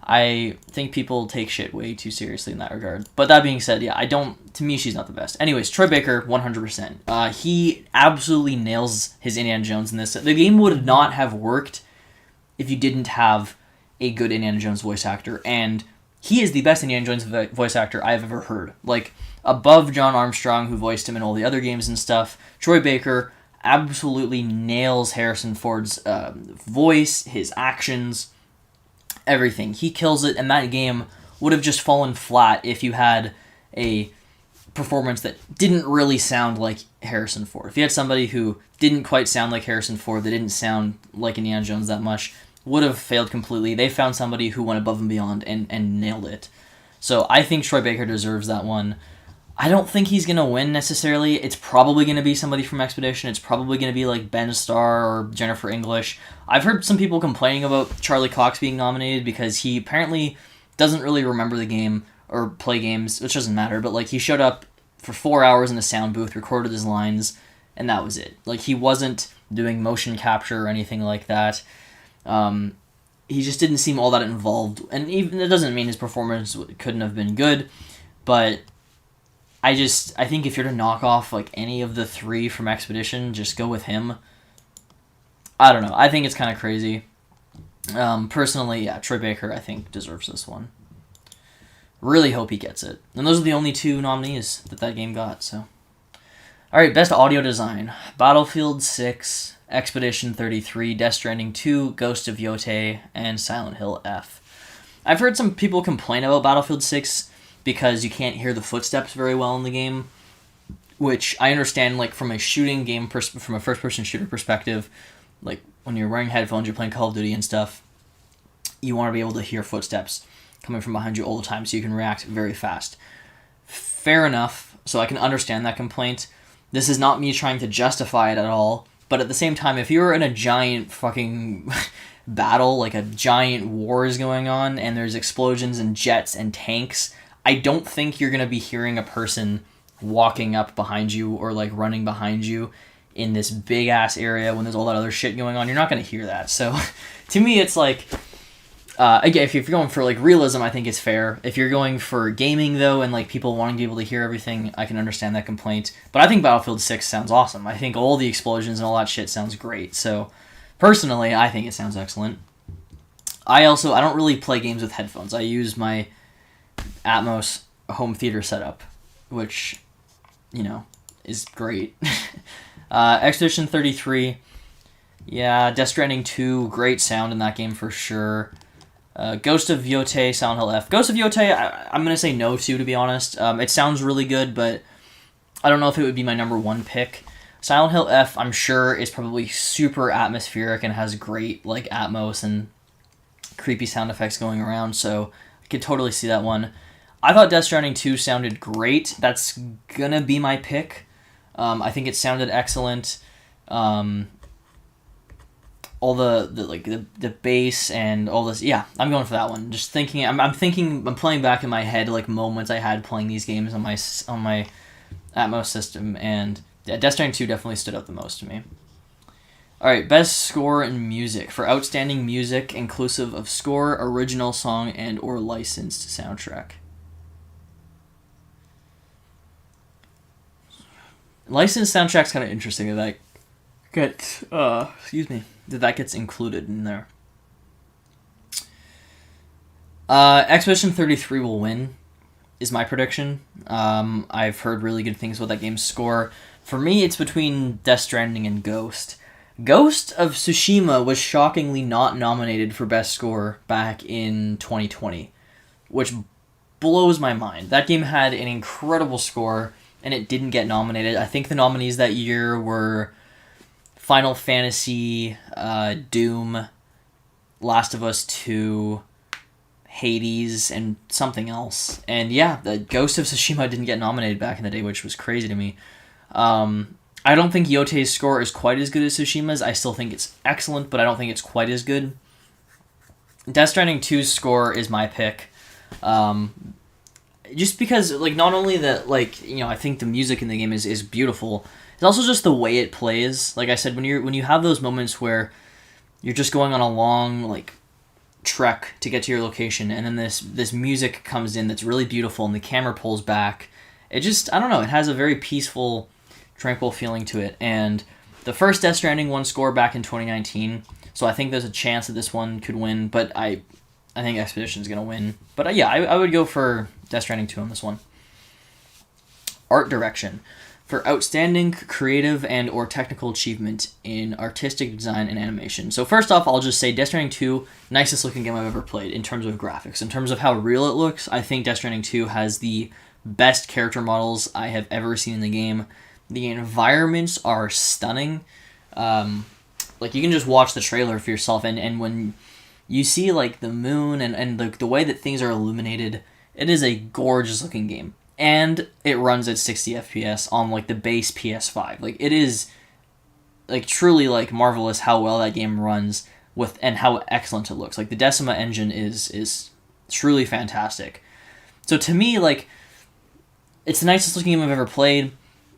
I think people take shit way too seriously in that regard. But that being said, yeah, to me, she's not the best. Anyways, Troy Baker, 100%. He absolutely nails his Indiana Jones in this. The game would not have worked if you didn't have a good Indiana Jones voice actor, and he is the best Indiana Jones voice actor I've ever heard. Like, above John Armstrong, who voiced him in all the other games and stuff, Troy Baker absolutely nails Harrison Ford's voice, his actions, everything. He kills it, and that game would have just fallen flat if you had a performance that didn't really sound like Harrison Ford. If you had somebody who didn't quite sound like Harrison Ford, that didn't sound like Indiana Jones that much, would have failed completely. They found somebody who went above and beyond and nailed it. So I think Troy Baker deserves that one. I don't think he's going to win necessarily. It's probably going to be somebody from Expedition. It's probably going to be like Ben Starr or Jennifer English. I've heard some people complaining about Charlie Cox being nominated because he apparently doesn't really remember the game or play games, which doesn't matter, but like he showed up for 4 hours in a sound booth, recorded his lines, and that was it. Like he wasn't doing motion capture or anything like that. He just didn't seem all that involved, and even that doesn't mean his performance couldn't have been good, but I think if you're to knock off like any of the three from Expedition, just go with him. I don't know. I think it's kind of crazy. Personally, yeah, Troy Baker, I think, deserves this one. Really hope he gets it. And those are the only two nominees that game got, so. Alright, Best Audio Design. Battlefield 6, Expedition 33, Death Stranding 2, Ghost of Yotei, and Silent Hill F. I've heard some people complain about Battlefield 6 because you can't hear the footsteps very well in the game, which I understand, like, from a shooting game, from a first-person shooter perspective, like, when you're wearing headphones, you're playing Call of Duty and stuff, you want to be able to hear footsteps coming from behind you all the time so you can react very fast. Fair enough, so I can understand that complaint. This is not me trying to justify it at all, but at the same time, if you're in a giant fucking battle, like a giant war is going on, and there's explosions and jets and tanks, I don't think you're going to be hearing a person walking up behind you or like running behind you in this big ass area when there's all that other shit going on. You're not going to hear that. So to me, it's like, again, if you're going for like realism, I think it's fair. If you're going for gaming though, and like people wanting to be able to hear everything, I can understand that complaint. But I think Battlefield 6 sounds awesome. I think all the explosions and all that shit sounds great. So personally, I think it sounds excellent. I don't really play games with headphones. I use my Atmos home theater setup, which, you know, is great. Expedition 33, yeah, Death Stranding 2, great sound in that game for sure. Ghost of Yotei, Silent Hill F. Ghost of Yotei, I'm going to say no to be honest. It sounds really good, but I don't know if it would be my number one pick. Silent Hill F, I'm sure, is probably super atmospheric and has great like Atmos and creepy sound effects going around, so I could totally see that one. I thought Death Stranding 2 sounded great. That's gonna be my pick. I think it sounded excellent. All the bass and all this. Yeah, I'm going for that one. Just thinking, I'm playing back in my head like moments I had playing these games on my Atmos system, and yeah, Death Stranding 2 definitely stood out the most to me. Alright, Best Score and Music. For Outstanding Music, inclusive of score, original song, and or licensed soundtrack. Licensed soundtrack's kind of interesting that gets that gets included in there. Expedition 33 will win, is my prediction. I've heard really good things about that game's score. For me, it's between Death Stranding and Ghost. Ghost of Tsushima was shockingly not nominated for Best Score back in 2020, which blows my mind. That game had an incredible score, and it didn't get nominated. I think the nominees that year were Final Fantasy, Doom, Last of Us 2, Hades, and something else. And yeah, the Ghost of Tsushima didn't get nominated back in the day, which was crazy to me. I don't think Yotei's score is quite as good as Tsushima's. I still think it's excellent, but I don't think it's quite as good. Death Stranding 2's score is my pick. Just because, like, not only that, like, you know, I think the music in the game is beautiful, it's also just the way it plays. Like I said, when you have those moments where you're just going on a long, like, trek to get to your location, and then this music comes in that's really beautiful, and the camera pulls back. It just, I don't know, it has a very peaceful, tranquil feeling to it. And the first Death Stranding won score back in 2019, so I think there's a chance that this one could win, but I think Expedition's going to win. But yeah, I would go for Death Stranding 2 on this one. Art direction. For outstanding creative and or technical achievement in artistic design and animation. So first off, I'll just say Death Stranding 2, nicest looking game I've ever played in terms of graphics. In terms of how real it looks, I think Death Stranding 2 has the best character models I have ever seen in the game. The environments are stunning. Like, you can just watch the trailer for yourself, and when you see, like, the moon and the way that things are illuminated, it is a gorgeous looking game. And it runs at 60 FPS on, like, the base PS5. Like, it is, like, truly, like, marvelous how well that game runs and how excellent it looks. Like, the Decima engine is truly fantastic. So to me, like, it's the nicest looking game I've ever played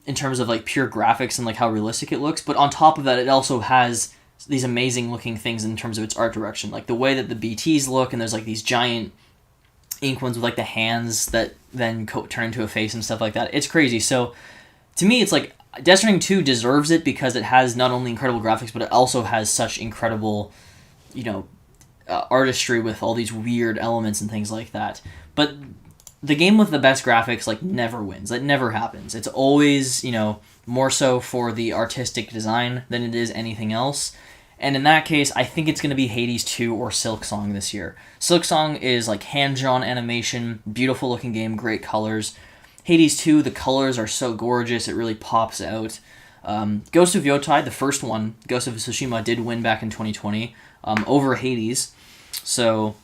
in terms of, like, pure graphics and, like, how realistic it looks. But on top of that, it also has these amazing looking things in terms of its art direction. Like, the way that the BTs look, and there's, like, these giant ink ones with, like, the hands that then turn into a face and stuff like that. It's crazy. So to me, it's like Death Stranding 2 deserves it because it has not only incredible graphics, but it also has such incredible, artistry with all these weird elements and things like that. But the game with the best graphics, like, never wins. That never happens. It's always, more so for the artistic design than it is anything else. And in that case, I think it's going to be Hades 2 or Silksong this year. Silksong is, like, hand-drawn animation, beautiful looking game, great colors. Hades 2, the colors are so gorgeous, it really pops out. Ghost of Yotei, the first one, Ghost of Tsushima, did win back in 2020 over Hades. So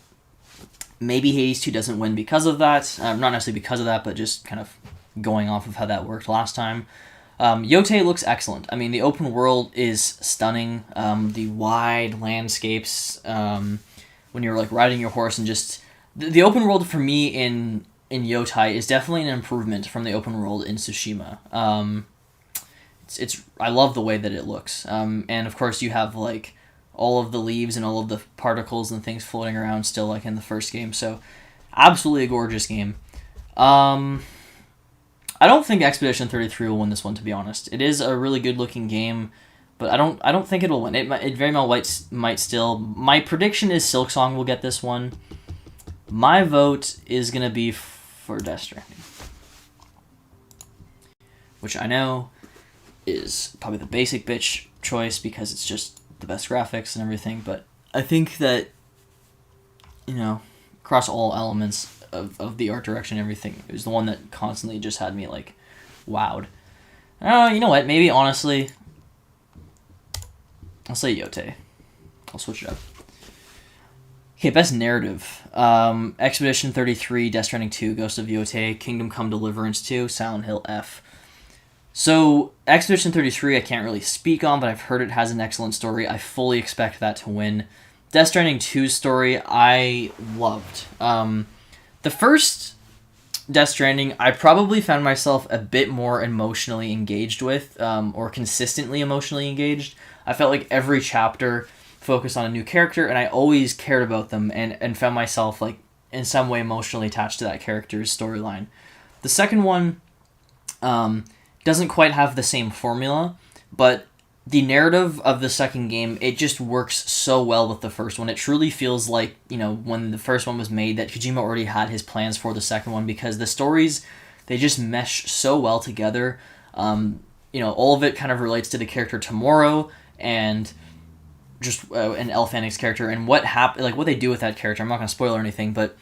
maybe Hades 2 doesn't win because of that. Not necessarily because of that, but just kind of going off of how that worked last time. Yotei looks excellent. I mean, the open world is stunning. The wide landscapes, when you're, like, riding your horse, and just the open world for me in Yotei is definitely an improvement from the open world in Tsushima. I love the way that it looks. And of course you have, like, all of the leaves and all of the particles and things floating around still, like in the first game. So absolutely a gorgeous game. I don't think Expedition 33 will win this one, to be honest. It is a really good looking game, but I don't think it'll win. It very well might still. My prediction is Silksong will get this one. My vote is going to be for Death Stranding, which I know is probably the basic bitch choice because it's just the best graphics and everything, but I think that, across all elements of the art direction and everything, it was the one that constantly just had me, like, wowed. You know what, maybe, honestly, I'll say Yotei. I'll switch it up. Okay, best narrative. Expedition 33, Death Stranding 2, Ghost of Yotei, Kingdom Come Deliverance 2, Silent Hill F. So, Expedition 33 I can't really speak on, but I've heard it has an excellent story. I fully expect that to win. Death Stranding 2's story I loved. The first Death Stranding, I probably found myself a bit more emotionally engaged with, or consistently emotionally engaged. I felt like every chapter focused on a new character, and I always cared about them and found myself, like, in some way emotionally attached to that character's storyline. The second one doesn't quite have the same formula, but the narrative of the second game, it just works so well with the first one. It truly feels like, when the first one was made, that Kojima already had his plans for the second one, because the stories, they just mesh so well together. All of it kind of relates to the character Tomorrow and just an Elle Fanning's character, and what they do with that character. I'm not going to spoil or anything, but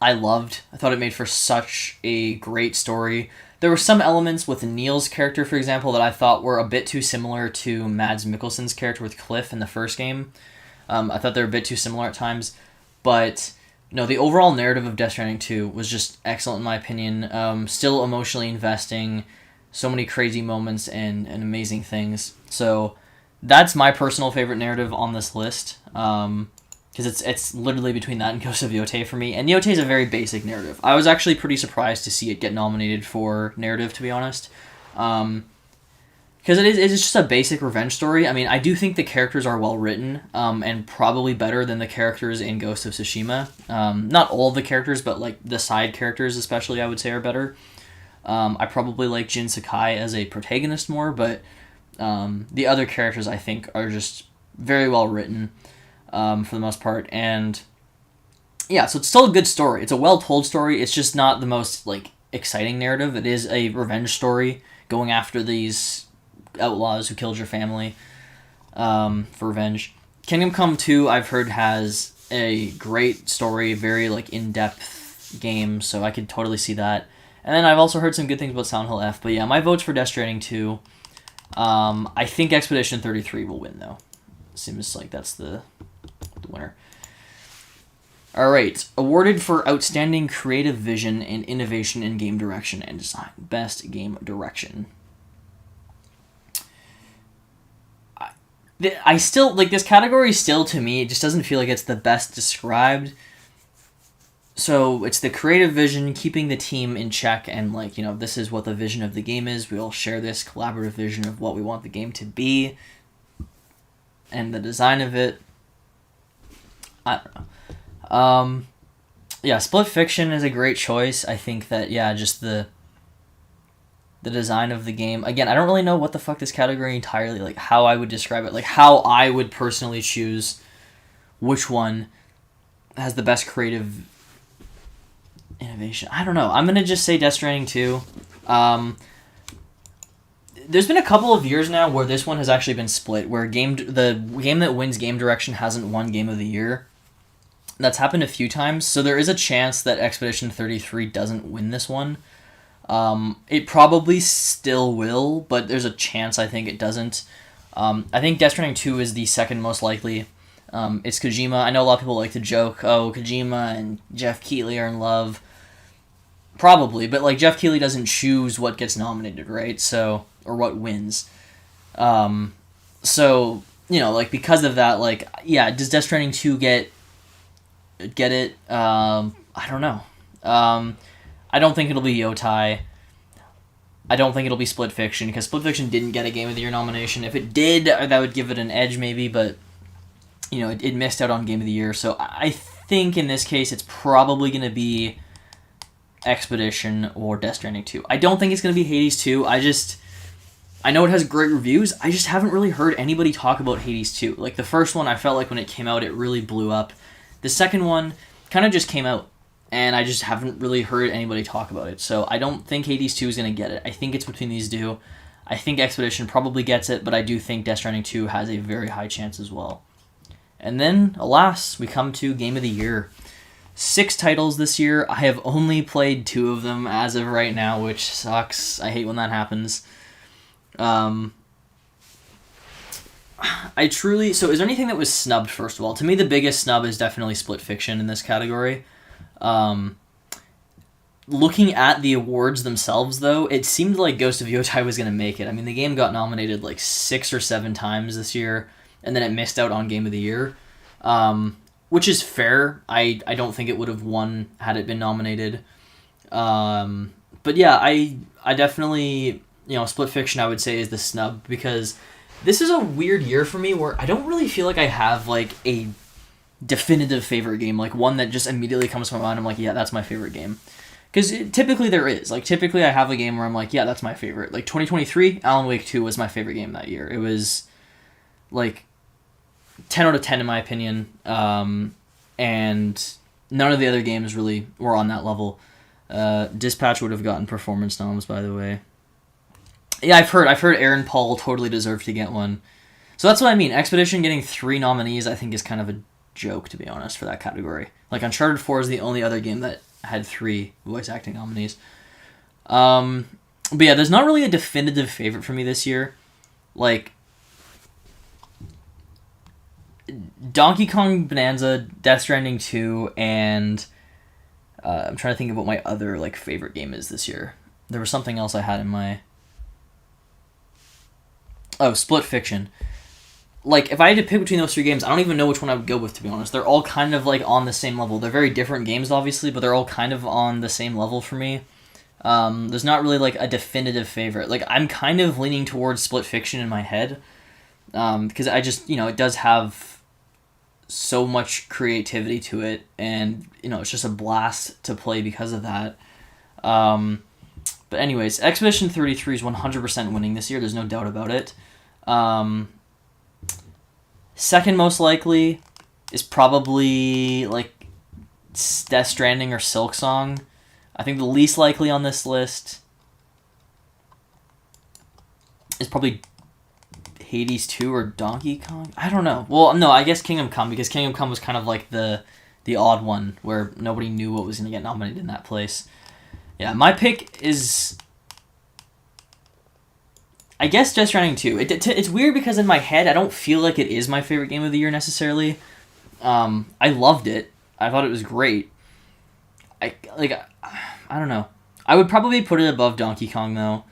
I thought it made for such a great story. There were some elements with Neil's character, for example, that I thought were a bit too similar to Mads Mikkelsen's character with Cliff in the first game. I thought they were a bit too similar at times. But, the overall narrative of Death Stranding 2 was just excellent in my opinion. Still emotionally investing. So many crazy moments and amazing things. So that's my personal favorite narrative on this list. Because it's literally between that and Ghost of Yotei for me. And Yotei is a very basic narrative. I was actually pretty surprised to see it get nominated for narrative, to be honest. Because because it's just a basic revenge story. I mean, I do think the characters are well written, and probably better than the characters in Ghost of Tsushima. Not all of the characters, but like the side characters especially, I would say are better. I probably like Jin Sakai as a protagonist more, but the other characters I think are just very well written for the most part. And yeah, so it's still a good story. It's a well told story. It's just not the most like exciting narrative. It is a revenge story going after these outlaws who killed your family for revenge. Kingdom Come 2, I've heard, has a great story, very like in-depth game, so I could totally see that. And then I've also heard some good things about Silent Hill F, but yeah, my vote's for Death Stranding 2. I think Expedition 33 will win, though. Seems like that's the winner. Alright, awarded for Outstanding Creative Vision and Innovation in Game Direction and Design. Best Game Direction. I still, like, this category still, to me, it just doesn't feel like it's the best described. So, it's the creative vision, keeping the team in check, and, like, you know, this is what the vision of the game is. We all share this collaborative vision of what we want the game to be. And the design of it. I don't know. Yeah, Split Fiction is a great choice. I think that, yeah, just the design of the game. Again, I don't really know what the fuck this category entirely, like, how I would describe it. Like, how I would personally choose which one has the best creative innovation. I don't know. I'm going to just say Death Stranding 2. There's been a couple of years now where this one has actually been split, where the game that wins game direction hasn't won Game of the Year. That's happened a few times, so there is a chance that Expedition 33 doesn't win this one. It probably still will, but there's a chance I think it doesn't. I think Death Stranding 2 is the second most likely. It's Kojima. I know a lot of people like to joke, oh, Kojima and Jeff Keighley are in love. Probably, but like Jeff Keighley doesn't choose what gets nominated, right? So, or what wins. So, you know, like because of that, like, yeah, does Death Stranding 2 get it? I don't know. I don't think it'll be Yotai. I don't think it'll be Split Fiction, because Split Fiction didn't get a Game of the Year nomination. If it did, that would give it an edge maybe, but, you know, it missed out on Game of the Year. So I think in this case it's probably going to be Expedition or Death Stranding 2. I don't think it's going to be Hades 2. I know it has great reviews. I just haven't really heard anybody talk about Hades 2. Like, the first one, I felt like when it came out, it really blew up. The second one kind of just came out, and I just haven't really heard anybody talk about it. So I don't think Hades 2 is going to get it. I think it's between these two. I think Expedition probably gets it, but I do think Death Stranding 2 has a very high chance as well. And then, alas, we come to Game of the Year. 6 titles this year. I have only played 2 of them as of right now, which sucks. I hate when that happens. So is there anything that was snubbed, first of all? To me, the biggest snub is definitely Split Fiction in this category. Looking at the awards themselves, though, it seemed like Ghost of Yotai was going to make it. I mean, the game got nominated like 6 or 7 times this year, and then it missed out on Game of the Year. Which is fair. I don't think it would have won had it been nominated. But yeah, I definitely, you know, Split Fiction I would say is the snub, because this is a weird year for me where I don't really feel like I have like a definitive favorite game, like one that just immediately comes to my mind. I'm like, yeah, that's my favorite game. Because typically there is. Like, typically I have a game where I'm like, yeah, that's my favorite. Like, 2023, Alan Wake 2 was my favorite game that year. It was, like, 10 out of 10 in my opinion. And none of the other games really were on that level. Dispatch would have gotten performance noms, by the way. Yeah, I've heard Aaron Paul totally deserved to get one. So that's what I mean. Expedition getting 3 nominees, I think, is kind of a joke, to be honest, for that category. Like, Uncharted 4 is the only other game that had 3 voice acting nominees. But yeah, there's not really a definitive favorite for me this year. Like, Donkey Kong Bonanza, Death Stranding 2, and I'm trying to think of what my other like favorite game is this year. There was something else I had in my... Oh, Split Fiction. Like, if I had to pick between those 3 games, I don't even know which one I would go with, to be honest. They're all kind of like on the same level. They're very different games, obviously, but they're all kind of on the same level for me. There's not really like a definitive favorite. Like I'm kind of leaning towards Split Fiction in my head, because I just it does have so much creativity to it, and it's just a blast to play because of that. But anyways, Expedition 33 is 100% winning this year. There's no doubt about it. Second most likely is probably like Death Stranding or Silksong. I think the least likely on this list is probably Hades 2 or Donkey Kong. I don't know. Well, no, I guess Kingdom Come, because Kingdom Come was kind of like the odd one where nobody knew what was going to get nominated in that place. Yeah, my pick is, I guess, Death Stranding 2. It's weird because in my head, I don't feel like it is my favorite game of the year necessarily. I loved it. I thought it was great. I don't know. I would probably put it above Donkey Kong, though.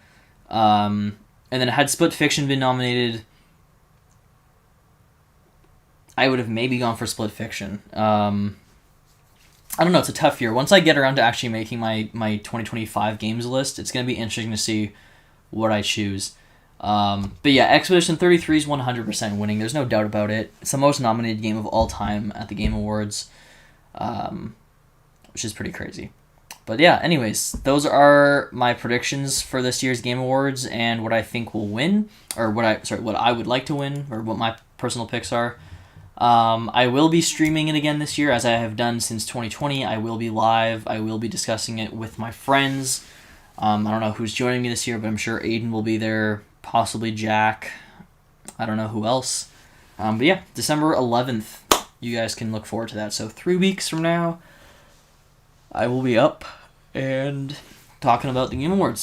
And then had Split Fiction been nominated, I would have maybe gone for Split Fiction. I don't know. It's a tough year. Once I get around to actually making my 2025 games list, it's going to be interesting to see what I choose. But yeah, Expedition 33 is 100% winning. There's no doubt about it. It's the most nominated game of all time at the Game Awards, which is pretty crazy. But yeah, anyways, those are my predictions for this year's Game Awards and what I think will win, or what I would like to win, or what my personal picks are. I will be streaming it again this year, as I have done since 2020. I will be live. I will be discussing it with my friends. I don't know who's joining me this year, but I'm sure Aiden will be there, possibly Jack. I don't know who else. But yeah, December 11th, you guys can look forward to that. So 3 weeks from now, I will be up and talking about the Game Awards.